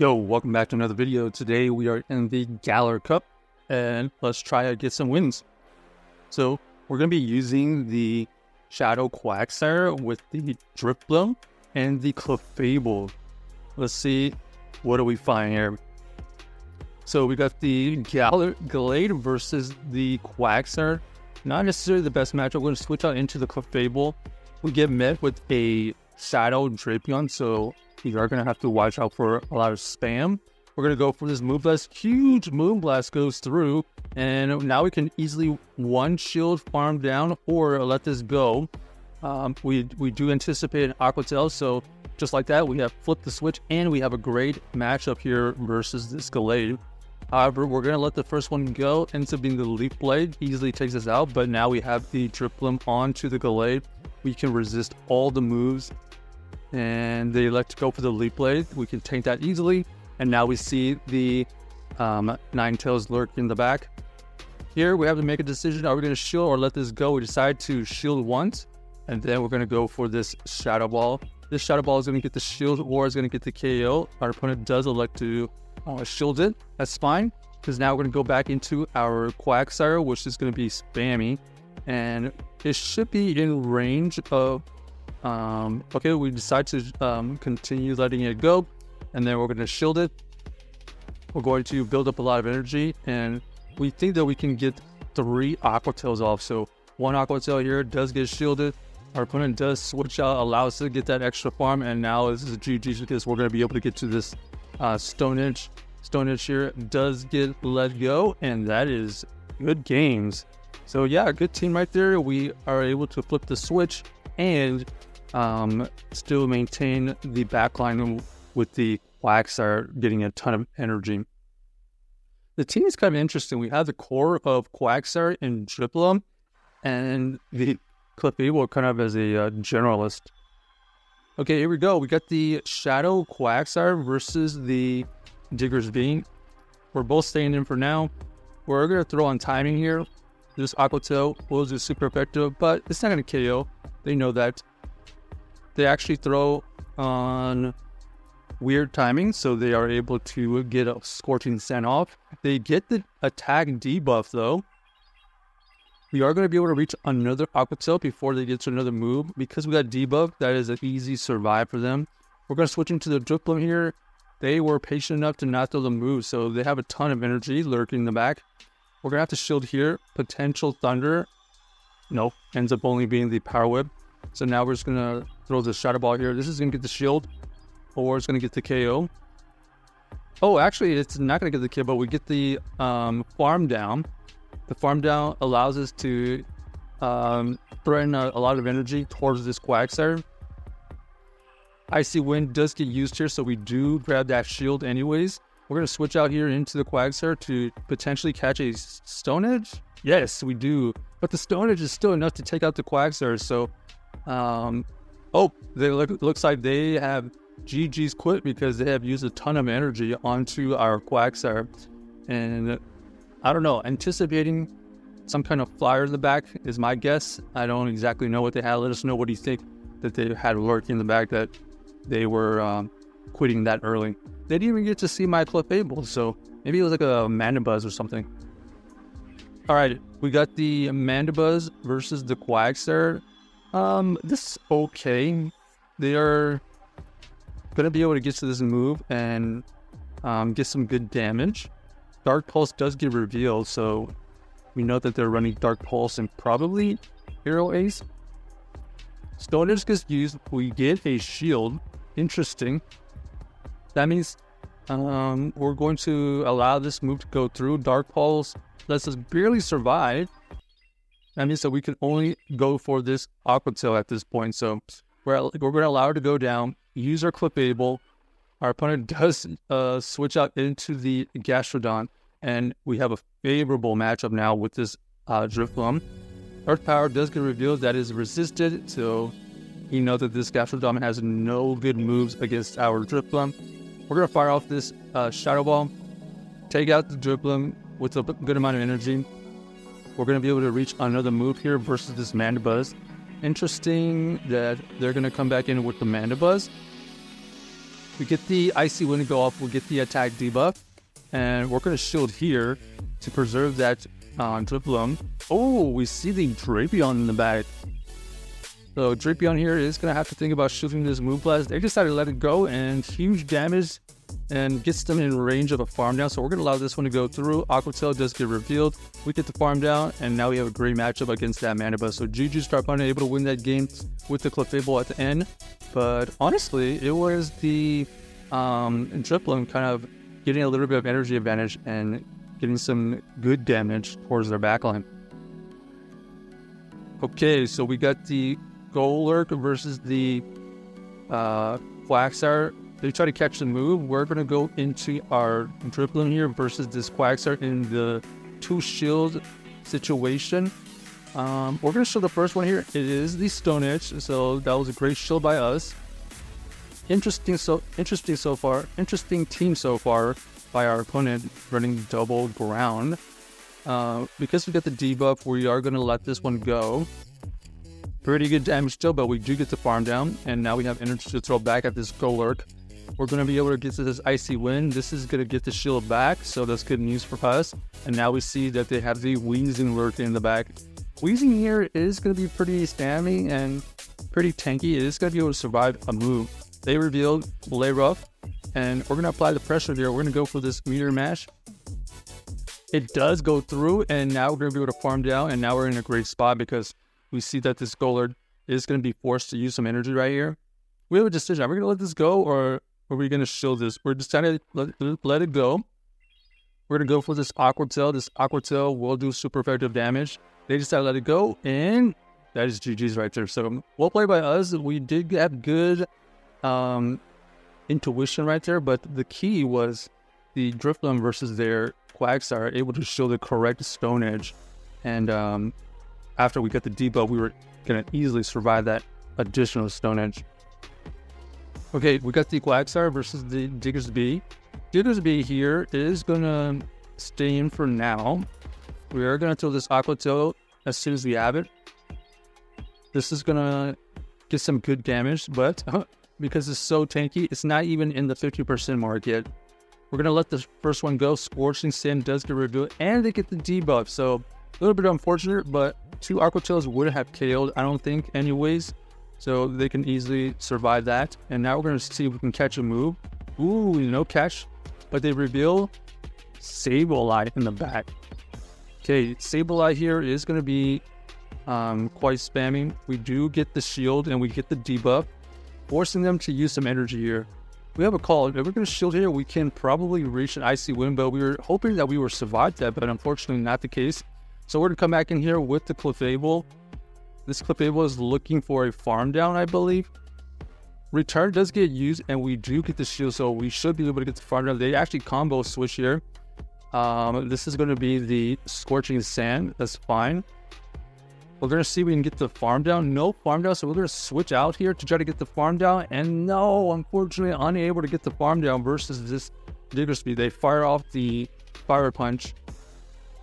Yo, welcome back to another video. Today we are in the Galar Cup and let's try to get some wins. So we're going to be using the Shadow Quagsire with the Drifblim and the Clefable. Let's see, what do we find here? So we got the Galar versus the Quagsire. Not necessarily the best matchup. We're going to switch out into the Clefable. We get met with a Shadow Drifblim, so you are going to have to watch out for a lot of spam. We're going to go for this Moonblast. Huge Moonblast goes through, and now we can easily one shield farm down or let this go. We do anticipate an Aqua Tail, so just like that, we have flipped the switch, and we have a great matchup here versus this Galar. However, we're going to let the first one go. Ends up being the Leaf Blade. Easily takes us out, but now we have the Drifblim onto the Galar. We can resist all the moves, and they elect to go for the Leaf Blade. We can tank that easily, and now we see the Ninetales lurk in the back. Here we have to make a decision. Are we going to shield or let this go? We decide to shield once, and then we're going to go for this Shadow Ball. This Shadow Ball is going to get the shield or is going to get the KO. Our opponent does elect to shield it. That's fine, because now we're going to go back into our Quagsire, which is going to be spammy, and it should be in range of okay, we decide to continue letting it go, and then we're going to shield it. We're going to build up a lot of energy, and we think that we can get 3 Aqua Tails off. So 1 Aqua Tail here does get shielded. Our opponent does switch out, allows us to get that extra farm, and now this is GG because we're going to be able to get to this Stone Edge. Stone Edge here does get let go, and that is good games. So yeah, good team right there. We are able to flip the switch and still maintain the backline with the Quagsire getting a ton of energy. The team is kind of interesting. We have the core of Quagsire and Drifblim, and the Clefable kind of as a generalist. Okay, here we go. We got the Shadow Quagsire versus the Digger's Beam. We're both staying in for now. We're going to throw on timing here. This Aqua Tail will do super effective, but it's not going to KO. They know that. They actually throw on weird timing, so they are able to get a Scorching Sand off. They get the attack debuff though. We are going to be able to reach another Aqua Tail before they get to another move. Because we got debuff, that is an easy survive for them. We're going to switch into the Drifblim here. They were patient enough to not throw the move, so they have a ton of energy lurking in the back. We're going to have to shield here. Potential Thunder. Nope, ends up only being the Power Whip. So now we're just going to throw the Shadow Ball here. This is going to get the shield, or it's going to get the KO. Oh, actually, it's not going to get the KO, but we get the farm down. The farm down allows us to threaten a lot of energy towards this Quagsire. Icy Wind does get used here, so we do grab that shield anyways. We're going to switch out here into the Quagsire to potentially catch a Stone Edge. Yes, we do. But the Stone Edge is still enough to take out the Quagsire, so oh, looks like they have GG's quit because they have used a ton of energy onto our Quagsire. And I don't know, anticipating some kind of flyer in the back is my guess. I don't exactly know what they had. Let us know what you think that they had lurking in the back that they were quitting that early. They didn't even get to see my Clefable, so maybe it was like a Mandibuzz or something. Alright, we got the Mandibuzz versus the Quagsire. This is okay. They are going to be able to get to this move and get some good damage. Dark Pulse does get revealed, so we know that they're running Dark Pulse and probably Hero Ace. Stone Edge gets used. We get a shield. Interesting. That means we're going to allow this move to go through. Dark Pulse lets us barely survive. That means that we can only go for this Aqua Tail at this point. So we're going to allow her to go down, use our Clefable. Our opponent does switch out into the Gastrodon, and we have a favorable matchup now with this Drifblim. Earth Power does get revealed. That is resisted, so you know that this Gastrodon has no good moves against our Drifblim. We're going to fire off this Shadow Ball, take out the Drifblim with a good amount of energy. We're going to be able to reach another move here versus this Mandibuzz. Interesting that they're going to come back in with the Mandibuzz. We get the Icy Wind to go off, we'll get the attack debuff, and we're going to shield here to preserve that Drifblim. Oh, we see the Drapion in the back. So Drapion here is going to have to think about shooting this Move Blast. They decided to let it go, and huge damage, and gets them in range of a farm down. So we're going to allow this one to go through. Aqua Tail does get revealed. We get the farm down, and now we have a great matchup against that Manabus. So GG's to our opponent, able to win that game with the Clefable at the end. But honestly, it was the Drifblim kind of getting a little bit of energy advantage and getting some good damage towards their backline. Okay, so we got the Galar versus the Quagsire. They try to catch the move. We're going to go into our Drifblim here versus this Quagsire in the 2 shield situation. We're going to show the first one here. It is the Stone Edge, so that was a great shield by us. Interesting team so far by our opponent running double ground. Because we got the debuff, we are going to let this one go. Pretty good damage still, but we do get the farm down, and now we have energy to throw back at this Galar. We're going to be able to get to this Icy Wind. This is going to get the shield back, so that's good news for us. And now we see that they have the Weezing lurking in the back. Weezing here is going to be pretty spammy and pretty tanky. It is going to be able to survive a move. They revealed Lay Rough, and we're going to apply the pressure there. We're going to go for this Meteor Mash. It does go through, and now we're going to be able to farm down, and now we're in a great spot because we see that this Galar is going to be forced to use some energy right here. We have a decision. Are we going to let this go, or are we going to shield this? We're just trying to let it go. We're going to go for this Aqua Tail. This Aqua Tail will do super effective damage. They decided to let it go, and that is GG's right there. So, well played by us. We did have good intuition right there, but the key was the Drifblim versus their Quagsire able to show the correct Stone Edge. And after we got the debuff, we were going to easily survive that additional Stone Edge. Okay, we got the Quagsire versus the Diggersby. Diggersby here is going to stay in for now. We are going to throw this Aqua Tail as soon as we have it. This is going to get some good damage, but because it's so tanky, it's not even in the 50% mark yet. We're going to let the first one go. Scorching Sand does get revealed, and they get the debuff. So a little bit unfortunate, but 2 Aqua Tails would have KO'd, I don't think, anyways. So they can easily survive that. And now we're going to see if we can catch a move. Ooh, no catch. But they reveal Sableye in the back. Okay, Sableye here is going to be quite spamming. We do get the shield and we get the debuff, forcing them to use some energy here. We have a call. If we're going to shield here, we can probably reach an Icy Wind, but we were hoping that we would survive that, but unfortunately not the case. So we're going to come back in here with the Clefable. This Clefable is looking for a farm down, I believe. Return does get used, and we do get the shield, so we should be able to get the farm down. They actually combo switch here. This is going to be the Scorching Sand. That's fine. We're going to see if we can get the farm down. No farm down, so we're going to switch out here to try to get the farm down. And no, unfortunately, unable to get the farm down versus this Diggersby. They fire off the Fire Punch.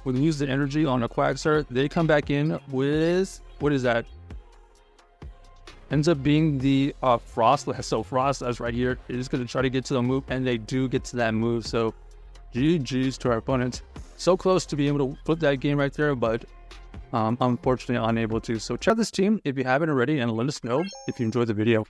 We use the energy on a Quagsire. They come back in with, what is that? Ends up being the Frostlass. So Frostlass right here is going to try to get to the move, and they do get to that move. So GG's to our opponents. So close to being able to put that game right there, but unfortunately unable to. So check out this team if you haven't already, and let us know if you enjoyed the video.